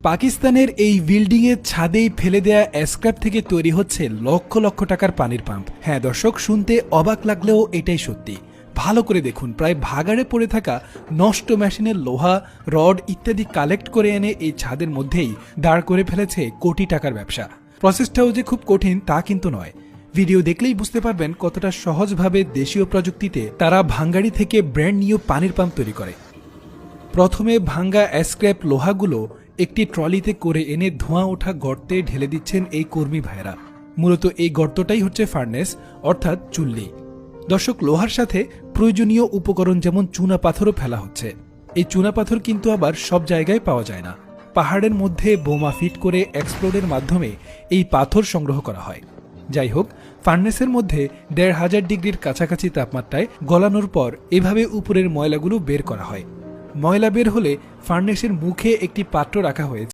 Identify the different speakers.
Speaker 1: পাকিস্তানের এই বিল্ডিংয়ের ছাদেই ফেলে দেয়া স্ক্র্যাপ থেকে তৈরি হচ্ছে লক্ষ লক্ষ টাকার পানির পাম্প। হ্যাঁ দর্শক, শুনতে অবাক লাগলেও এটাই সত্যি। ভালো করে দেখুন, প্রায় ভাগাড়ে পড়ে থাকা নষ্ট মেশিনের লোহা, রড ইত্যাদি কালেক্ট করে এনে এই ছাদের মধ্যেই দাঁড় করে ফেলেছে কোটি টাকার ব্যবসা। প্রসেসটাও যে খুব কঠিন তা কিন্তু নয়। ভিডিও দেখলেই বুঝতে পারবেন কতটা সহজভাবে দেশীয় প্রযুক্তিতে তারা ভাঙ্গাড়ি থেকে ব্র্যান্ড নিউ পানির পাম্প তৈরি করে। প্রথমে ভাঙ্গা স্ক্র্যাপ লোহাগুলো একটি ট্রলিতে করে এনে ধোঁয়া ওঠা গর্তে ঢেলে দিচ্ছেন এই কর্মী ভাইরা। মূলত এই গর্তটাই হচ্ছে ফার্নেস, অর্থাৎ চুল্লি। দর্শক, লোহার সাথে প্রয়োজনীয় উপকরণ যেমন চুনা পাথরও ফেলা হচ্ছে। এই চুনা পাথর কিন্তু আবার সব জায়গায় পাওয়া যায় না। পাহাড়ের মধ্যে বোমা ফিট করে এক্সপ্লোডের মাধ্যমে এই পাথর সংগ্রহ করা হয়। যাই হোক, ফার্নেসের মধ্যে ১৫০০ ডিগ্রির কাছাকাছি তাপমাত্রায় গলানোর পর এভাবে উপরের ময়লাগুলো বের করা হয়। ময়লা বের হলে ফার্নেসের মুখে একটি পাত্র রাখা হয়েছে।